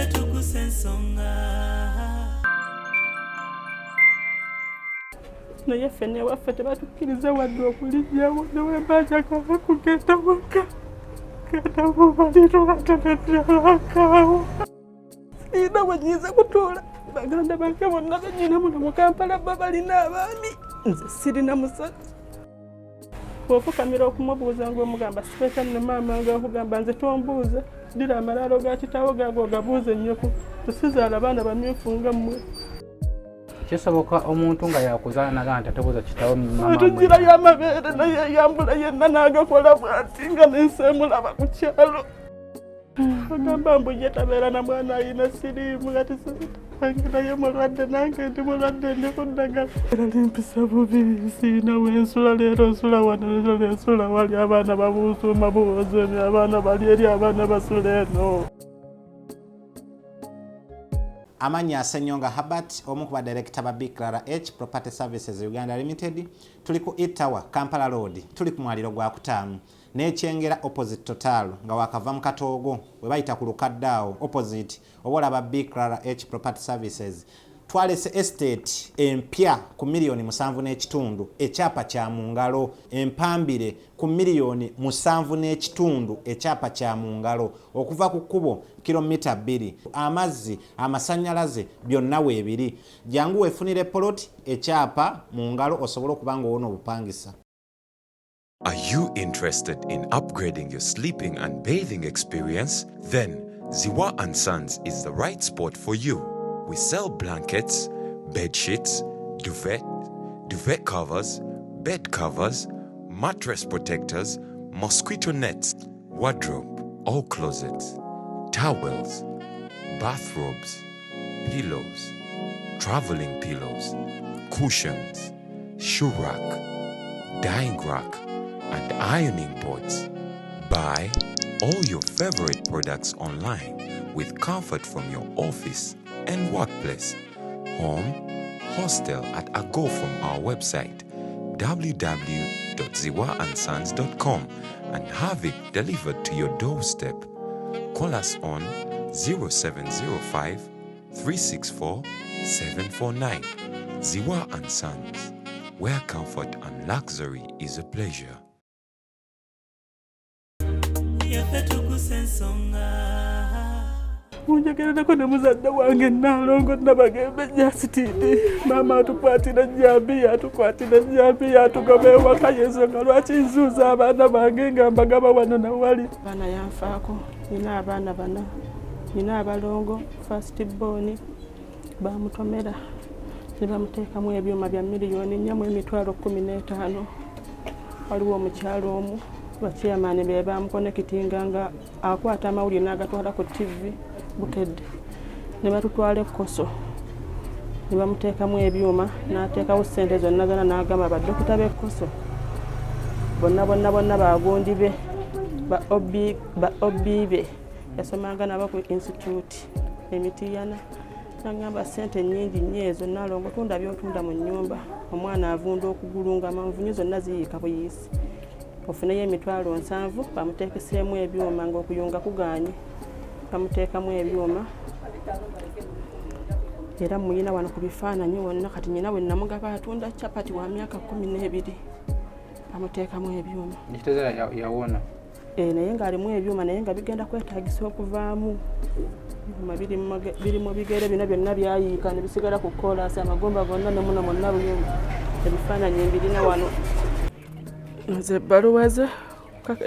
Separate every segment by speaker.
Speaker 1: Tuggussa Enssonga.
Speaker 2: Naye ffenna ewaffe tebatukkiriza wadde okulijjawo newembajagala kugenda waka genda mubalirwa teneddalakaawo sirina we nyiza kutuula baganda bange bonna benyina muno mu Kampala balina abaami nze sirina musajja bw'ofukamira okumubuuza ng'omugamba sipeeta nno maama ng'okugamba nze tombuuza ddira amalaalo ga kitaawo gaago gabuuze nnyoko tusizaala abaana bamyufu nga mmwe
Speaker 3: kisoboka omuntu nga yakuzaala nagaa nti atebuuza kitaawo mama
Speaker 2: tugira y'amabeere naye yambula yenna n'agakola bw'ati nga nenseemulaba ku kyalo agamba mbu ye tabeera na mwana ayina siriimu ati naye mulwadde nange ndi mulwadde ndi kuddagala era limpisa bubi siina wensula leero nsula wano leero nensula wali abaana babuusuuma buwozeemi abaana bali eri abaana basula eno.
Speaker 4: Amanya Enssonga Habat omu ku badirekita ba SB4 Property Services Uganda Limited tuli ku Itawa Kampala Road tuli ku mwaliro gwa kutaanu n'ekyengera opposite Total nga wakava mu Katoogo we bayita ku Lukaddaawo opposite obola ba SB4 Property Services twalese estate empya ku $7.5 ekyapa kya mu ngalo empambire ku $7.5 ekyapa kya mu ngalo okuva ku kkubo kilomita 2 amazzi amasannyalaze byonna weebiri jangu weefunire poloti ekyapa mu ngalo osobole okuba ng'owona obupangisa.
Speaker 5: Are you interested in upgrading your sleeping and bathing experience? Then Ziwa & Sons is the right spot for you. We sell blankets, bed sheets, duvet covers, bed covers, mattress protectors, mosquito nets, wardrobe, all closets, towels, bathrobes, pillows, traveling pillows, cushions, shoe rack, dyeing rack, and ironing boards. Buy all your favorite products online with comfort from your office and workplace, home, hostel at a go from our website www.ziwaansons.com and have it delivered to your doorstep. Call us on 0705 364 749. Ziwa & Sons, where comfort and luxury is a pleasure.
Speaker 1: Tuggussa Enssonga.
Speaker 2: Munjagerako ne muzadde wange Nalongo Nabagembe Jasitidi maama atukwatira jambiya atugaba ewaka y'ensonga lwaki nzuuza abaana bange nga mbagaba wano nawali baana yanfaako nina abaana bana nina abalongo first born bamutomera ne bamuteekamu ebyuma bya $4,15,000 waliwo omukyalo omu bakyamaani be bamukonekitinga nga akwata amawulire n'agatwala ku TV bukedde ne batutwala ekkoso ne bamuteekamu ebyuma n'ateekawo ssente zonna zonna n'agamba baddokita b'ekkoso bonna bagundi be ba OB be yasomanga nabo ku institute emitiyana n'agamba ssente nnyingi nnyo ezo Nalongo tunda by'otunda mu nnyumba omwana avunda okugulu nga manvunyu zonna ziyiika buyiisi ofuneyo $7,000 bamuteekeseemu ebyuma ng'okuyunga kugaanye bamuteekamu ebyuma era muyina wano ku bifaananyi wonna kati nyina bwe namugaba atunda capati wa myaka 12 bamuteekamu ebyuma
Speaker 3: yawona
Speaker 2: naye ng'alimu ebyuma naye nga bigenda kwetaagisa okuvaamu ebyuma biri mu bigere bino byonna byayiika ne bisigala ku koolaasi amagomba gonna ne muno mwonna buyumba ebifaananyi mbirina wano nze ebbaluwa ze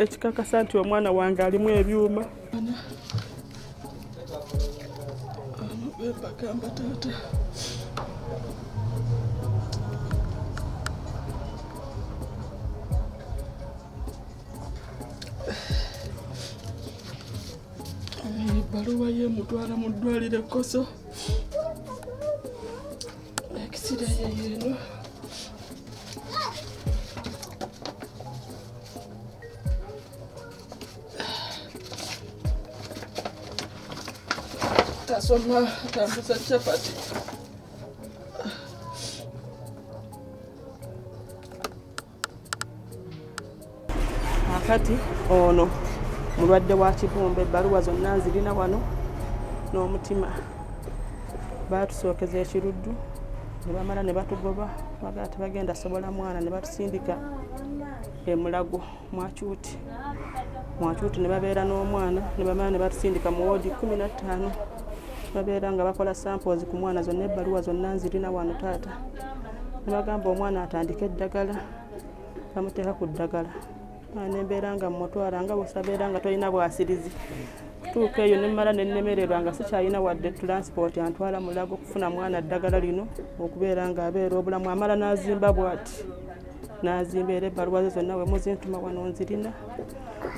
Speaker 2: ekikakasa nti omwana wange alimu ebyuma bagamba taata ebbaluwa ye mutwala mu ddwaliro ekkoso ekisira yeeno tasoma tambuza capati akati ono mulwadde wa kibumba ebbaluwa zonna nzirina wano n'omutima. Baatusookeza ekiruddu ne bamala ne batugoba bagaa tebagenda sobola mwana ne batusindika Mulago Mwakyuti ne babeera n'omwana ne bamala ne batusindika mu woodi 15 babeera nga bakola samples ku mwana zonna ebbaluwa zonna nzirina wano taata ne bagamba omwana atandika eddagala bamuteeka ku ddagala nembeera nga mutwala nga bwosabeera nga tolina bwasirizi tuuka eyo nemmala nennemererwa nga sikyalina wadde transport antwala Mulago kufuna mwana ddagala lino okubeera nga abeera obulamu amala n'azimba bw'ati n'azimba era ebbaluwa ze zonna we muzintuma wano nzirina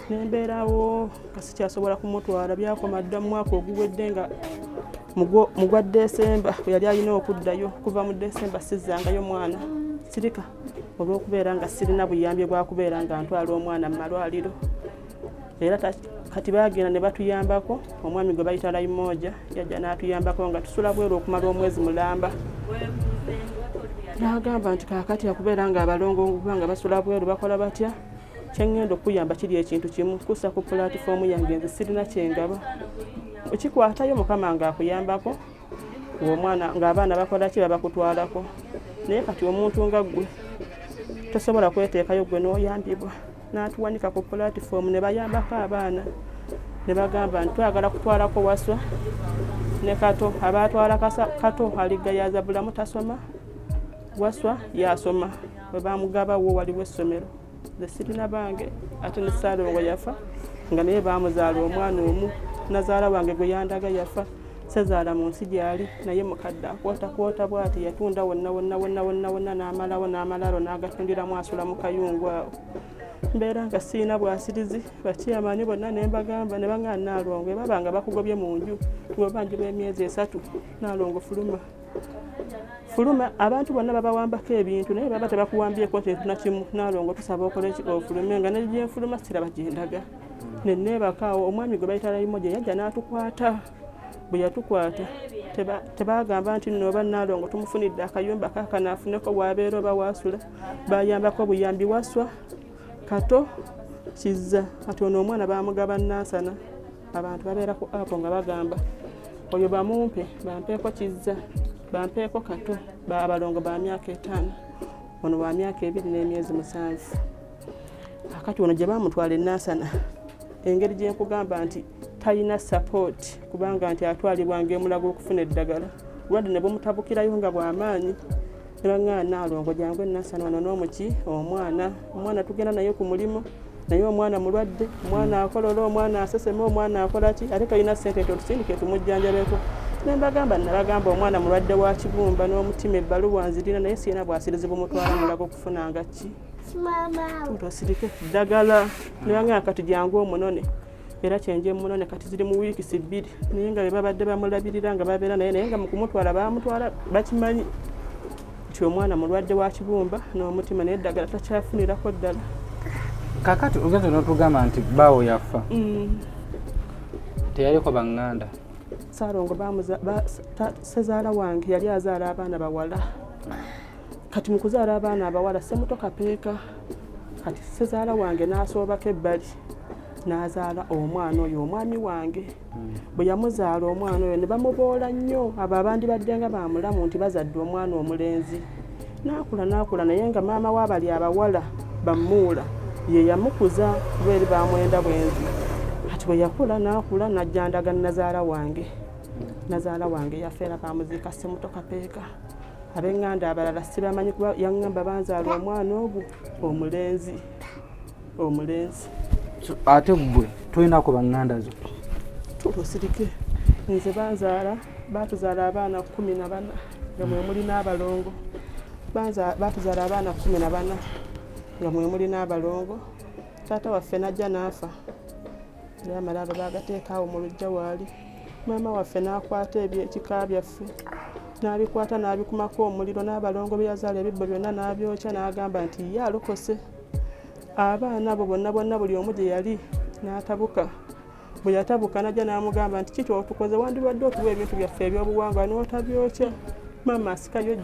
Speaker 2: nembeerawo nga sikyasobola kumutwala byakoma dda mu mwaka oguwedde nga mu gwa Desemba bwe yali alina okuddayo kuva mu Desemba sizzangayo mwana sirika olw'okubeera nga sirina buyambye bwakubeera nga ntwala omwana mu malwaliro era kati baagenda ne batuyambako omwami gwe bayita Layimoja yajja n'atuyambako nga tusula bweru okumala omwezi mulamba n'agamba nti kaakati akubeera nga abalongo nga basula bweru bakola batya kyengenda okuyamba kiri ekintu kimu kussa ku pulatifomu yange nze sirina kyengaba ekikwatayo Mukama nga akuyambako omwana ng'abaana bakola ki babakutwalako naye kati omuntu nga ggwe tosobola kweteekayo gwe n'oyambibwa n'atuwanika ku pulatifomu ne bayambako abaana ne bagamba nti twagala kutwalako Waswa ne Kato abaatwala Kato aligayaza bulamu tasoma Waswa yasoma bwe bamugabawo waliwo essomero ze sirina bange ate ne Ssaalongo yafa nga naye baamuzaala omwana omu nazaala wange gwe yandaga yafa Sezaala mu nsi gyali naye mukadde akwota bw'ati yatunda wonna n'amalaalo n'agatundiramu asula mu kayungu awo mbeera nga siina bwasirizi bakiyamaani bonna ne mbagamba ne baŋŋaana Naalongo baba nga bakugobye mu nju ng'obanji bw'emyezi 3 Naalongo fuluma abantu bonna babawambako ebintu naye baba tebakuwambyeko kintu na kimu Naalongo tusaba okole ofulume nga ne gyenfuluma siraba gyendaga nenneebakaawo omwami gwe bayita Layimoja yajja n'atukwata bwe yatukwata tebagamba nti nno oba Naalongo tumufunidde akayumba kakanaafuneko bw'abeera oba waasula bayambako buyambi Waswa Kato Kizza ati ono omwana bamugaba Nansana abantu babeera ku apo nga bagamba oyo bamumpe bampeeko Kizza bampeeko Kato abalongo ba myaka 5 ono wa myaka 2 n'emyezi 7 akati ono gye bamutwala Nansana engeri gye nkugamba nti talina support kubanga nti atwalibwa ng'emulago okufuna eddagala lwadde ne bumutabukirayo nga bw'amaanyi ne baŋŋaana Naalongo jangu Nansana ono n'omuki omwana tugenda naye ku mulimu naye omwana mulwadde omwana akolola omwana asesema omwana akola ki ate talina ssente nti otusindike tumujjanjabeko ne nabagamba omwana mulwadde wa kibumba n'omutima ebbaluwa nzirina naye sirina bwasirizi bumutwala Mulago okufunanga ki tutosirike ddagala ne baŋŋaana kati jangu omunone era kyenje munone kati ziri mu wiiki 2 naye nga babadde bamulabirira nga babeera naye nga mu kumutwala bamutwala bakimanyi nti omwana mulwadde wa kibumba n'omutima naye eddagala takyafunirako ddala
Speaker 3: kakati ogenze n'otugamba nti baawo yafa teyaliko baŋŋanda
Speaker 2: Ssaalongo Sezaala wange yali azaala abaana bawala kati mu kuzaala abaana abawala Semuto Kapeeka kati Sezaala wange n'asoobako ebbali n'azaala omwana oyo omwami wange bwe yamuzaala omwana oyo ne bamuboola nnyo abo abandi badde nga bamulamu nti bazadde omwana omulenzi n'akula naye nga maama w'abali abawala bamuula ye yamukuza kuba eri bamwenda bwenzi kati bwe yakula n'akula n'ajjandaga nazaala wange yafeera bamuziika Semuto Kapeeka ab'eŋŋanda abalala sibamanyi kuba yaŋŋamba banzaala omwana ogwo omulenzi
Speaker 3: ate gwe tolinako baŋŋanda zo
Speaker 2: tutosirike nze batuzaala abaana 14 nga mwe muli n'abalongo batuzaala abaana 14 nga mwe muli n'abalongo taata waffe najja n'afa era amalaalo bagateekaawo mu lujja waali maama waffe n'akwata ekika byaffe n'abikwata n'abikumako omuliro n'abalongo bye yazaala ebibbo byonna n'abyokya n'agamba nti ye alokose abaana abo bonna buli omu gye yali n'atabuka bwe yatabuka najja n'amugamba nti kiki otukoze wandibadde otuwa ebintu byaffe ebyobuwangwa n'otabyokya maama asikayo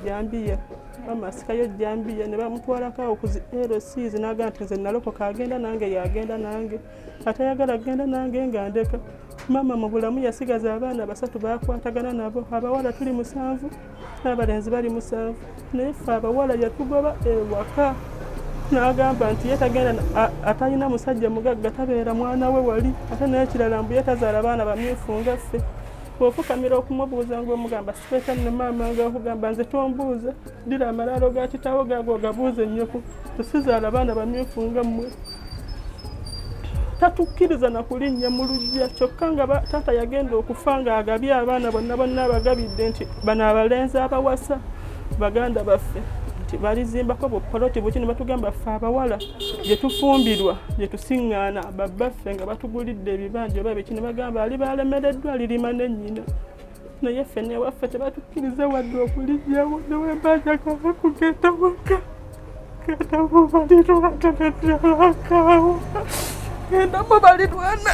Speaker 2: jjambiya ne bamutwalako awo ku LCs n'agamba nti nze nalokoka agenda nange yagenda nange atayagala agenda nange nga ndeka Maama mu bulamu yasigaza abaana basatu bakwatagana nabo, abawala tuli 7 n'abalenzi bali 7, naye ffe abawala yatugoba ewaka n'agamba nti ye tagenda atalina musajja mugagga tabeera mwana we wali, ate naye kirala mbu ye tazaala baana bamyufu nga ffe. Bw'ofukamira okumubuuza ng'omugamba sipeeta nno maama ng'okugamba nze tombuuza, ddira amalaalo ga kitaawo gaago gabuuze nnyoko, tusizaala baana bamyufu nga mmwe. Tatukkiriza na kulinnya mu luggya, kyokka nga taata yagenda okufa ng'agabye abaana bonna abagabidde nti bano abalenzi abawasa baganda baffe, nti balizimbako bupoloti buki, ne batugamba ffe abawala gye tufumbirwa gye tusiŋŋaana babbaffe nga batugulidde ebibanja oba biki, ne bagamba ali balemereddwa alirima ne nnyina. Naye ffe newaffe tebatukkiriza wadde okulinnyawo, newembanja kava kugenda waka genda mubalirwa tenedyalakaawo genda mubalirwana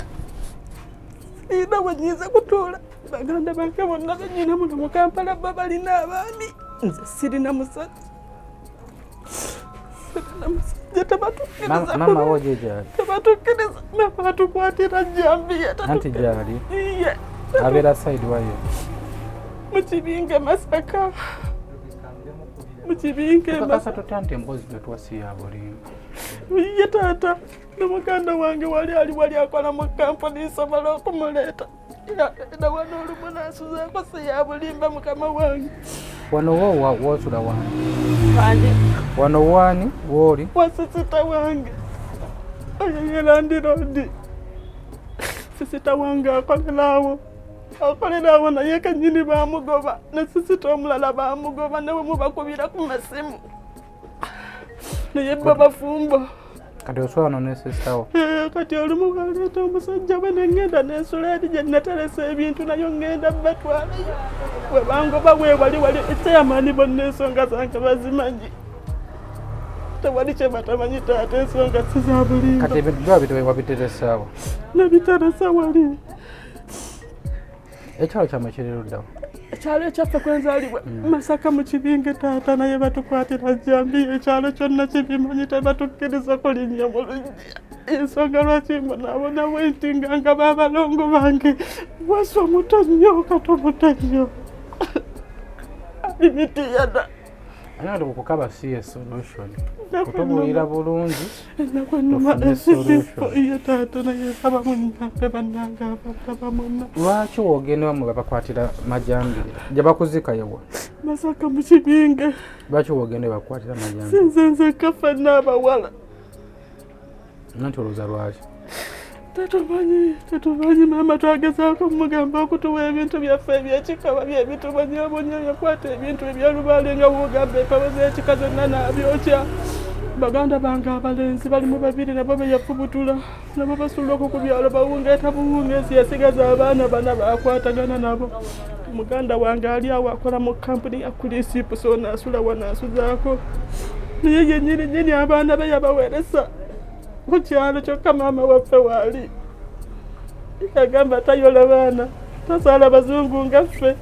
Speaker 2: ina wenyiza kutuula. Baganda bange bonna benyina muno mu Kampala bo balina abaami, nze sirina musajja.
Speaker 3: Mama woje jali
Speaker 2: tebatukkiriza, mama atukwatira Jambiya
Speaker 3: anti jali
Speaker 2: iye
Speaker 3: abeera side wayo
Speaker 2: mu kibinge Masaka, mu kibinge
Speaker 3: kasa totante embozi betwasiya bulimba.
Speaker 2: Iye taata ne muganda wange wali akola mu kampani isobola okumuleeta era wano olumu n'asuzaako si ya bulimba mukama wange.
Speaker 3: Wano woosula wange
Speaker 2: Wange
Speaker 3: wano wani wooli
Speaker 2: wasisita wange ayeyera ndirodi sisita wange akolerawo naye kenyini bamugoba, ne sisita omulala bamugoba, ne bwe mubakubira ku masimu naye bo bafumbo.
Speaker 3: kati osula wano ne sisitawo.
Speaker 2: Kati olumu baleeta omusajja we ne ŋŋenda n'ensula eri gye nateresa ebintu nayo ŋŋenda batwalayo, bwe bangoba wali ekyamaani bonna ensonga zange bazimanyi, tewali kye batamanyi taata, ensonga si za bulimba.
Speaker 3: Kati ebintu byo wabiteresaawo?
Speaker 2: Nabiteresa wali.
Speaker 3: Ekyalo kyammwe kiri luddawo?
Speaker 2: Ekyalo ekyaffe kwenzaalibwa Masaka mu kibinge taata, naye batukwatira Jambiya. Ekyalo kyonna kibimanyi, tebatukkiriza kulinnya mu luggya. Ensonga lwaki mbonabonawo entinga nga baabalongo bange waswa muto nnyo, kato muto nnyo alimitiyada.
Speaker 3: Ate okukaba si ye solution, kutubuulira bulungi
Speaker 2: ennaku SB4 iye taata, naye saba munnaffe bannange abataba monna.
Speaker 3: Lwaki woogenda bamwe babakwatira Majambi gye bakuzika yewa?
Speaker 2: Masaka mu kibinge.
Speaker 3: Lwaki woogenda bakwatira Majambi?
Speaker 2: Sinze nzekka ffenna abawala.
Speaker 3: Nanti olowooza lwaki?
Speaker 2: Tetumanyi maama, twagezaako kumugamba okutuwa ebintu byaffe ebyekikaba byebitubonyabonya, yakwata ebintu ebyalubaale nga wogamba empawo z'ekika zonna n'abyokya. Baganda bange abalenzi balimu 2 nabo be yafubutula, nabo basula oku ku byalo bawungeeta buwungeesi, yasigaza abaana bana bakwatagana nabo. Muganda wange ali awo akola mu kampuni ya kulisipu, so naasula wanaasuzaako, naye yennyini abaana be yabaweresa mu kyalo kyokka maama waffe waali. Yagamba tayola baana, tazaala bazungu nga ffe,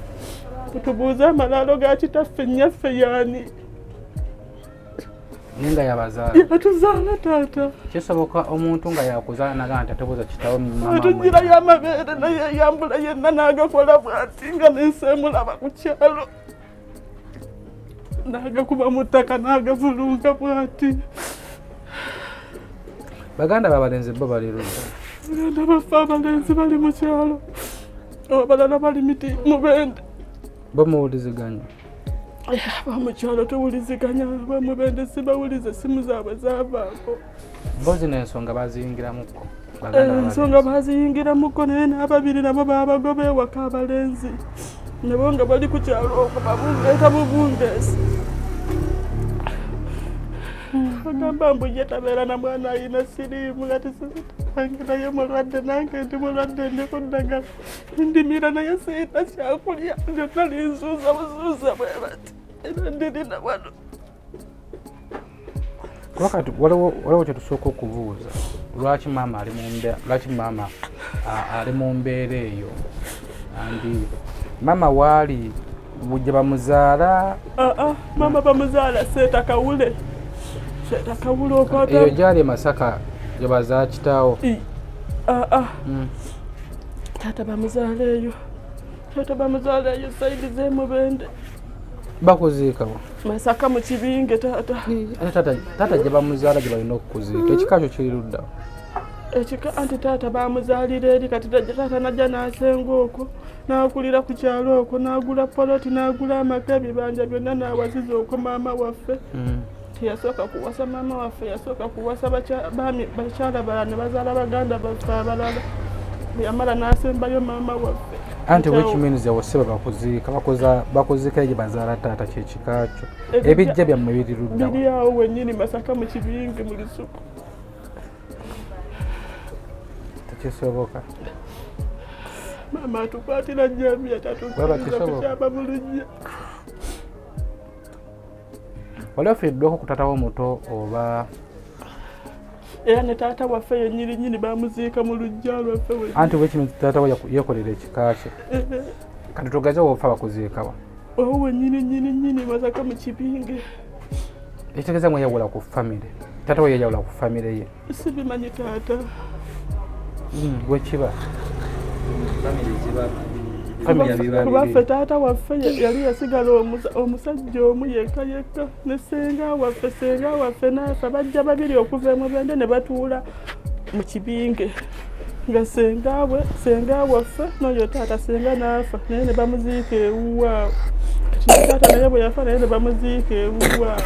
Speaker 2: tutubuuze amalaalo ga kitaffe nnyaffe yaani.
Speaker 3: Ninga yabazaala?
Speaker 2: Yatuzaala taata.
Speaker 3: Kisoboka omuntu nga yakuzaala naga nti atebuuza kitaawo mama
Speaker 2: atugira y'amabeere naye yambula yenna n'agakola bw'ati nga nenseemulaba ku kyalo, n'agakuba mu ttaka n'agavulunga bw'ati.
Speaker 3: Baganda b'abalenzi bo bali ludda?
Speaker 2: Baganda baffe abalenzi bali mu kyalo, abalala bali Mubende.
Speaker 3: Bo muwuliziganya?
Speaker 2: Abamukyalo tuwuliziganya, abamubende sibawulize, simu zaabwe zaavaako.
Speaker 3: Bo zino ensonga baziyingiramukko?
Speaker 2: Ensonga baziyingiramukko, naye n'ababiri nabo baabagoba ewaka abalenzi, nabo nga bali ku kyalo okwo babungeeta bubungeesi. Agamba mbu ye tabeera na mwana ayina siriimu, ati sizitange naye mulwadde, nange ndi mulwadde ndi kuddagala, ndimira naye siyina kyakulya, byonna linzuuza buzuuza bwe bati, era ndirina wano.
Speaker 3: Wakati waliwo kye tusooka okubuuza, lwaki maama ali mu mbeera eyo? Andi maama waali gye bamuzaala?
Speaker 2: Maama bamuzaala Seetakawule. Seetakawule okwata
Speaker 3: eyo gyali e Masaka gye bazaa kitaawo?
Speaker 2: taata bamuzaaleeyo saidi z'emubende
Speaker 3: bakuziika bo
Speaker 2: Masaka mu kibinge taata
Speaker 3: taata gye bamuzaala gye balina okukuziika ekika kyo kiri ludda
Speaker 2: ekika anti taata bamuzaalira eri kati taata najja n'asenga okwo n'akulira ku kyalo okwo n'agula poloti n'agula amaka ebibanja byonna n'awaziza okwo maama waffe teyasooka kuwasa maama waffe yasooka kuwasa bakyala balala ne bazaala baganda baffe abalala yamala n'asembayo maama waffe
Speaker 3: anti wekiminiza wose bakuziika bakuziika egye bazaala taata kyekika kyo ebijja byammwe biri ludda
Speaker 2: biri awo wennyini Masaka mu kibinge mu lusuku
Speaker 3: tekisoboka
Speaker 2: maama atukwatira jjambiya tatukkiriza kukyaba bulujja
Speaker 3: wali ofiiriddweko ku taata wo muto oba
Speaker 2: era ne taata waffe yennyini bamuziika mu lujja lwaffe
Speaker 3: anti wekiminiza taata wo yekolera ekika kye kati togaze wofa bakuziikawa
Speaker 2: owo wennyini Masaka mu kibinge
Speaker 3: ekitegeeza mwe yawula ku famire taata we yeyawula ku famire ye
Speaker 2: sibimanyi taata
Speaker 3: wekiba
Speaker 2: kubaffe taata waffe yali yasigala omusajja omu yekka ne senga waffe naafa bajja babiri okuva emubende ne batuula mu kibinge nga senga waffe n'oyo taata senga naafa naye ne bamuziika ewuwaawo kati taata naye bwe yafa naye ne bamuziika ewuwaawo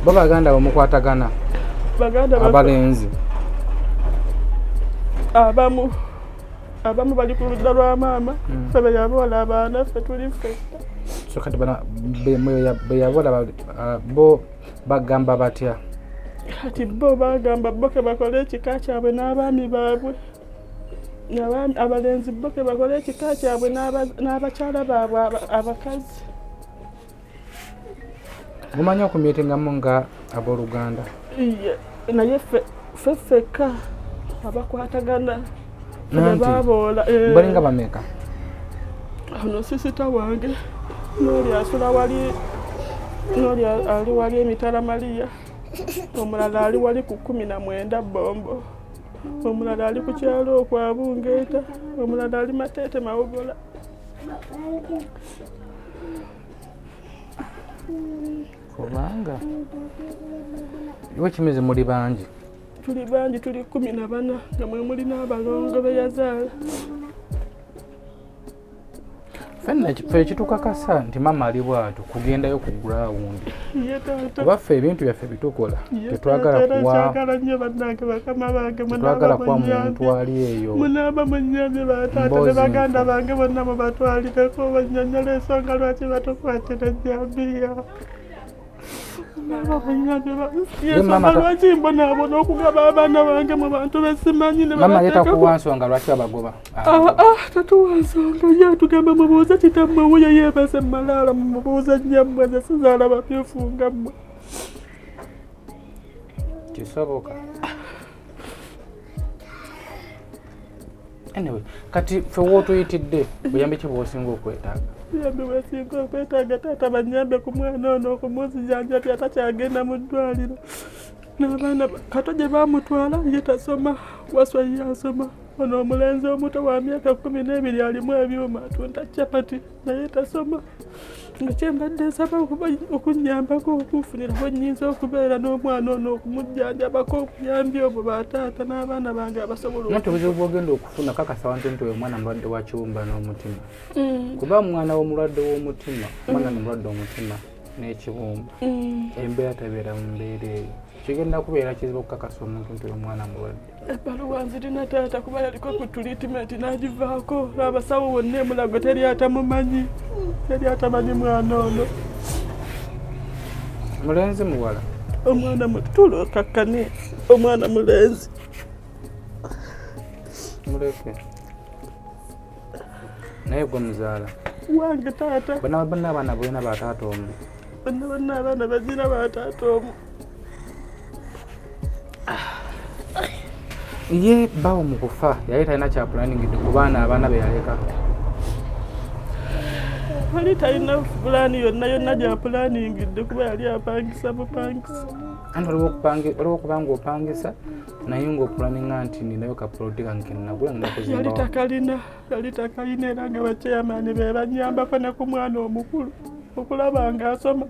Speaker 3: bo baganda bamukwatagana abalenzi abamu
Speaker 2: bali ku ludda lwa maama ffe be yabola abaana ffe tuli ffetta
Speaker 3: so kati be yabola bo bagamba batya
Speaker 2: kati bo bagamba bo ke bakole ekika kyabwe n'abaami baabwe abalenzi bo ke bakole ekika kyabwe n'abakyala baabwe abakazi
Speaker 3: mumanyi okumyetingamu nga abooluganda
Speaker 2: naye ffeka abakwatagana
Speaker 3: baboola balinga bameka
Speaker 2: ono sisita wange n'oli asula wali n'oli ali wali emitala Maria omulala ali wali ku 19 Bombo omulala ali ku kyalo okwo Abungeeta omulala ali Matete Mawogola
Speaker 3: kubanga iwe kimeze muri bangi
Speaker 2: tuli 14 nga mwe muli n'abalongo be yazaala
Speaker 3: fenna ffe kitukakasa nti maama ali bwatu kugendayo ku gurawundi kuba ffe ebintu byaffe bitukola tetwagala
Speaker 2: nnyo bannange bakama bange
Speaker 3: twagala kuba muntu ali eyo
Speaker 2: munaaba munyambye bataata ne baganda bange bonna mubatwalireko banyonyola ensonga lwaki batukwatira ejjambiya lwaki mbonaabona okugaba abaana bange mu bantu besimanyi
Speaker 3: mama yetakuwa nsonga lwaki babagoba
Speaker 2: tatuwa nsonga ye atugamba mubuuze kitammwe wuyo yeebase malaala mumubuuze nnyammwe nze sizaala bamyufu nga mmwe
Speaker 3: kisoboka anyway kati ffe wootuyitidde buyambi ki bw'osinga okwetaaga
Speaker 2: buyambi bwesinga okwetaaga taata banyambe ku mwana ono okumuzijanjabya atakyagenda mu ddwaliro n'abaana kato gye baamutwala ye tasoma waswa ye asoma ono omulenzi omuto wa myaka 12 alimu ebyuma atunda capati naye tasoma nga kyembadde nsaba okunyambako okunfuniraho nnyinza okubeera n'omwana ono okumujjanjabako obuyambi obwo bataata n'abaana bange abasobola
Speaker 3: nate obuzibu bwogenda okufuna kakasa wantu nti omwana mulwadde wa kiwumba n'omutima kuba mwana w'omulwadde w'omutima omwana nomulwadde omutima n'ekiwumba embeera tebeera mu mbeera eyo kigenda kubeera kizibu okukakasa omuntu nti omwana mulwadde
Speaker 2: ebbaluwa nzirina taata kuba yaliko ku tulitimenti n'agivaako abasawo wonna emulago teri atamumanyi mwana ono
Speaker 3: mulenzi muwala
Speaker 2: omwana mutulo kakkane omwana mulenzi
Speaker 3: muleke naye gwe muzaala
Speaker 2: wange taata
Speaker 3: bonna abaana bolina bataata omu
Speaker 2: bonna abaana bazina bataata omu
Speaker 3: ye bawo mu kufa yali talina kyapulaningidde ku baana abaana be yaleka
Speaker 2: wali talina pulaani yonna gyapulaningidde kuba yali apangisa bupangisa
Speaker 3: anti waliwo kubanga opangisa naye ng'opulaninga nti ninayo kapoloti kange nagula ngenda kuzimba.
Speaker 2: Yali takalina era nga bakyamaani be banyambako ne ku mwana omukulu okulaba ng'asoma.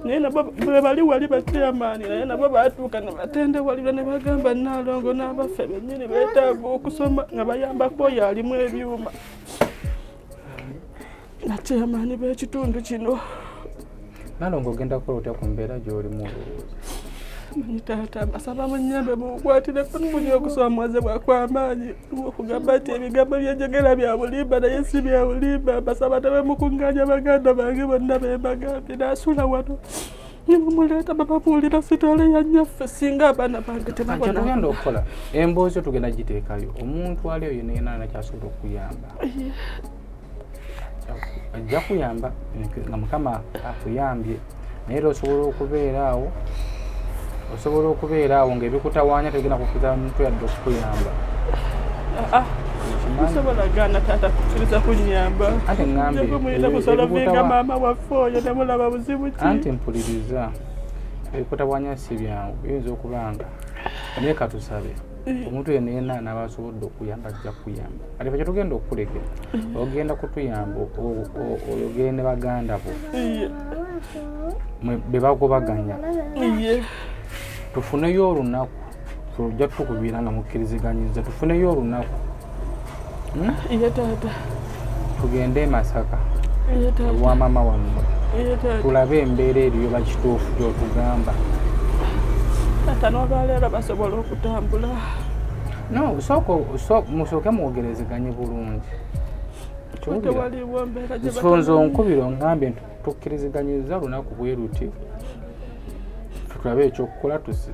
Speaker 2: Naye nabo bwe bali wali bakyamaani naye nabo baatuuka ne batendewalira ne bagamba Nnaalongo n'abaffe bennyini beetaaga okusoma nga bayambako oyo alimu ebyuma. Bakyamaani b'ekitundu kino.
Speaker 3: Nnaalongo ogenda kukola otya ku mbeera gy'olimu olowooza?
Speaker 2: Manyi taata basaba munyambe munkwatireko n'omunya okusoma muwaze bwakw'amaanyi okugamba nti ebigambo byenjogera bya bulimba naye si bya bulimba. Basaba tebemukuŋŋaanya baganda bange bonna be mbagambye naasula wano ne mumuleeta bababuulira sitole ya nnyaffe singa abaana bange tebabona.
Speaker 3: Kyetugenda okukola emboozi tugenda giteekayo omuntu ali oyo naye nakyasobola okuyamba. Ajja kuyamba nga Mukama akuyambye naye era osobola okubeera awo ng'ebikutawaanya tegenda kukuza muntu yadde okukuyamba.
Speaker 2: Osobola gaana taata kukkiriza kunnyamba.
Speaker 3: Ate ŋŋambye
Speaker 2: mulina kusolovinga maama waffe oyo ne mulaba buzibu ki.
Speaker 3: Anti mpuliriza ebikutawaanya si byangu biyinza okubanga naye katusabe omuntu yenna n'aba asobodde okuyamba ajja kuyamba. Ate ffe tugenda okukulekera ogenda kutuyamba oyogere ne baganda bo be bagobaganya tufuneyo olunaku tujja tukubira nga mukkiriziganyiza tufuneyo olunaku tugende e Masaka ewa maama wammwe tulabe embeera eriyo bakituufu gyotugamba.
Speaker 2: Taata n'olwaleero basobola okutambula.
Speaker 3: No, musooke mwogerezeganye bulungi. Nsonzo nkubiro ngambye nti tukkiriziganyiza lunaku bwe luti tulabe ekyokukola tusi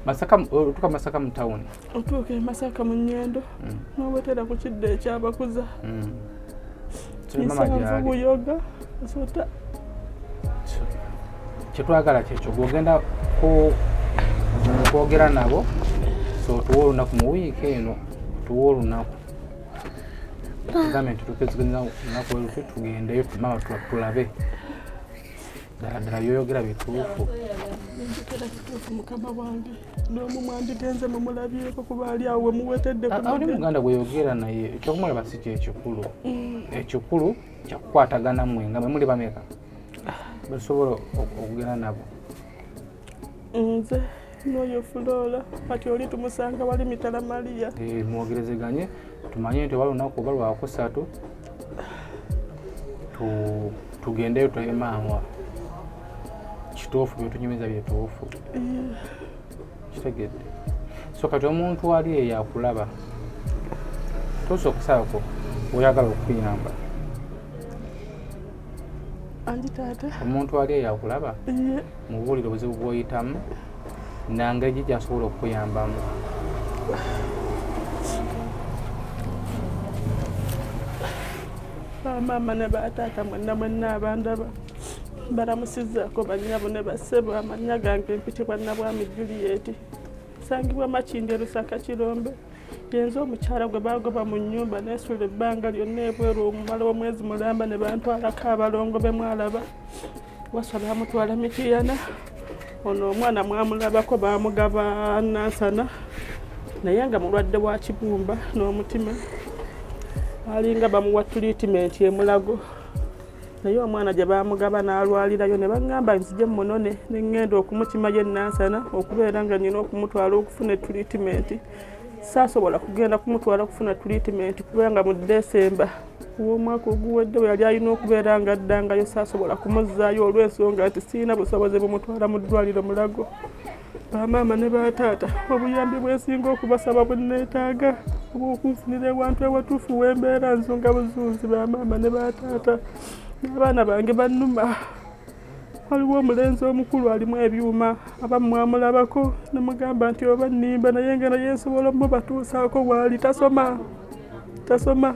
Speaker 3: otuuka Masaka mu tawuni.
Speaker 2: Otuuka e Masaka mu nnyendo n'obwetera ku kidde ekyabakuza nsanvu buyoga nsota.
Speaker 3: Kyetwagala kyekyo gwogenda kwogera nabo so tuwa olunaku mu wiiki eno tuwa olunaku tugambe nti tukkiriziganyiza lunaku eluti tugendeyo mama tulabe ddala byoyogera bituufu.
Speaker 2: Njogera kituufu Mukama wange n'omu mwandigenze mumulabyeko kuba ali awo we muwetedde
Speaker 3: ali muganda gweyogera naye ekyokumulaba si kyekikulu. Ekikulu kyakukwatagana mmwe nga mwe muli bameka basobola okugenda nabo.
Speaker 2: Nze n'oyo Flora kati oli tumusanga wali Mitala Maria.
Speaker 3: Mwogerezeganye tumanye nti oba lunaku oba lwakusatu tugendeyo tulabe maama kituufu byetunyumiza byetuufu. Kitegedde so kati omuntu ali eyo akulaba tuusa okusabako oyagala okuyamba.
Speaker 2: Andi taata
Speaker 3: omuntu ali eyo akulaba mubuulire obuzibu bw'oyitamu nangeri gyasobola okukuyambamu.
Speaker 2: Maama ne bataata mwenna abandaba balamusizzaako bannyabo ne bassebo. Amannya gange empitibwa Nabwami Juliet sangibwa Makindye Lusaka Kirombe. Yenze omukyala gwe bagoba mu nnyumba neesula ebbanga lyonna ebweru omumala w'omwezi mulamba ne bantwalako abalongo be mwalaba waswa baamutwala Mikiyana. Ono omwana mwamulabako baamugaba Nansana naye nga mulwadde wa kibumba n'omutima alinga bamuwa tuliitimenti emulago naye omwana gye baamugaba n'alwalirayo ne baŋŋamba nzije munone ne ŋŋenda okumukima ye Nansana okubeera nga nina okumutwala okufuna tuliitimenti. Saasobola kugenda kumutwala okufuna tuliitimenti kubanga mu Desemba w'omwaka oguwedde we yali alina okubeera nga addangayo saasobola kumuzzaayo olw'ensonga nti sirina busobozi bumutwala mu ddwaliro Mulago. Bamaama ne bataata obuyambi bwensinga okubasaba bunneetaaga obw'okunfunira ewantu ewatuufu w'embeera nsonga buzunzi. Bamaama ne bataata n'abaana bange bannuma. Waliwo omulenzi omukulu alimu ebyuma abamu mwamulabako ne mugamba nti oba nnimba naye nga naye nsobola omubatuusaako bw'ali tasoma.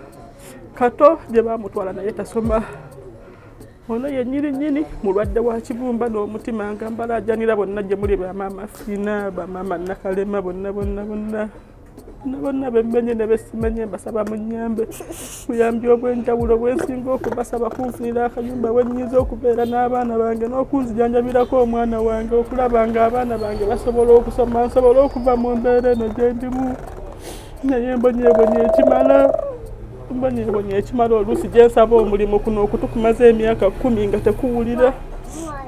Speaker 2: Kato gye baamutwala naye tasoma. Ono ye nnyini mulwadde wa kibumba n'omutima nga mbalaajanira bonna gye muli bamaama Fina bamaama Nakalema bonna. bonna bemmenye ne besimenye mbasaba munnyambe buyambi obw'enjawulo bwensinga okubasaba kunfunira akayumba wennyinza okubeera n'abaana bange n'okunzijanjabirako omwana wange okulaba nga abaana bange basobola okusoma nsobola okuva mu mbeera eno gye ndimu naye mbonyeebonye ekimala oluusi gye nsaba omulimu kuno okutukumaze emyaka 10 nga tekuwulira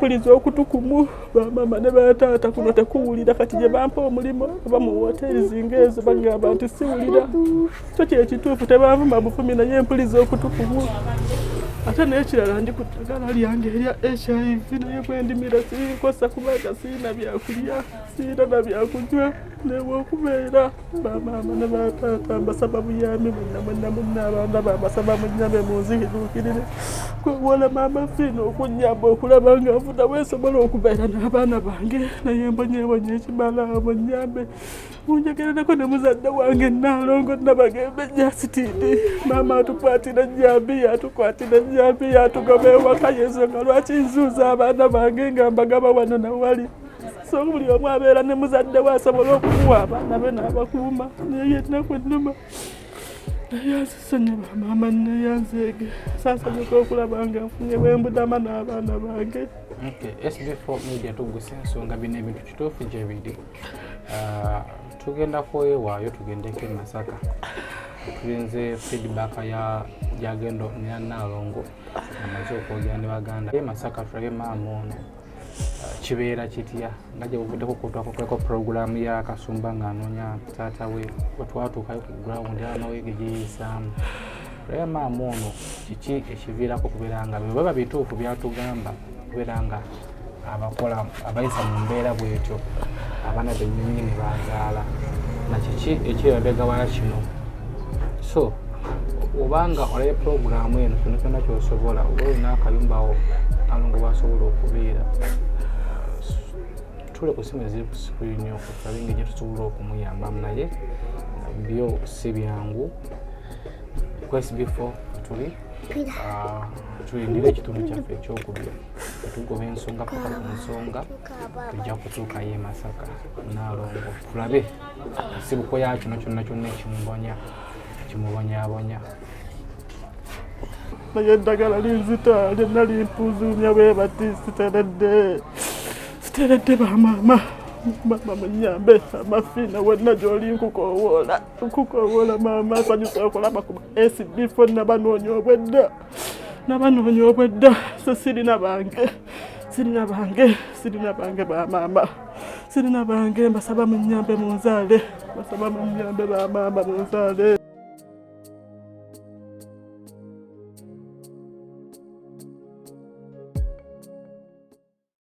Speaker 2: puliza okutukumu bamama ne bataata kuno tekuwulira kati gye bampa omulimu oba mu woteeri zinga ezo bagamba nti siwulira kyo kyekituufu tebanvuma bufumi naye mpuliza okutukumu ate n'ekirala ndi ku ddagala lyange erya HIV naye bwendimira sinkosa kubanga sirina byakulya sirina na byakunywa newe okubeera bamama ne bataata mbasaba buyambi mwenna abaana bambasaba munnyambe munzikiruukirire kwewola maama fiina okunnyamba okulaba nga nfuna weesobola okubeera n'abaana bange naye mbonyeebonye ekimala munnyambe munjegerereko ne muzadde wange Naalongo Nabagembe Jasitini maama atukwatira nnyambi atugaba ewaka y'ensonga lwaki nzuuza abaana bange nga mbagaba wano nawali so buli omu abeera ne muzadde we asobola okumuwa abaana be n'abakuuma naye ennaku ennuma nayanzisonye bamaama neyanzeege saasanyuka okulaba nga nfunye bwembudama n'abaana bange.
Speaker 3: SB4 Media Tuggussa Enssonga bino ebintu kituufu gye biri tugenda kwewaayo tugendeko e Masaka tulinze feedback yagenda ne Naalongo amaze okwogera ne baganda e Masaka tulabe maama ono kibeera kitya nga gye buvudeko kutwako program ya Kasumba ng'anoonya taata we wetwatuukayo ku ground amawege giyisaamu tulabe maama ono kiki ekiviirako kubeera nga bwe bituufu byatugamba kubeera nga abakola abayisa mu mbeera bwetyo abaana bennyini ne bazaala na kiki ekirabega wala kino so obanga olabe programu eno kyonna ky'osobola oba olina akayumbawo Naalongo bw'asobola okubeera tule ku simu eziri ku sikirini okutulabe engeri tusobola okumuyambamu naye byo si byangu ku SB4 tulindira ekitundu kyaffe ekyokubiri tugoba ensonga paka ku nsonga tujja kutuukayo e Masaka Naalongo tulabe nsibuko ya kino kyonna ekimubonyabonya
Speaker 2: naye eddagala linzita lyonna limpuzuumya bwe bati siteredde bamaama munnyambe amafiina wonna gy'oli nkukowoola maama nsanyusa okulaba ku SB4 nabanoonya obwedda so sirina bange bamaama sirina bange mbasaba munnyambe munzaale bamaama munzaale.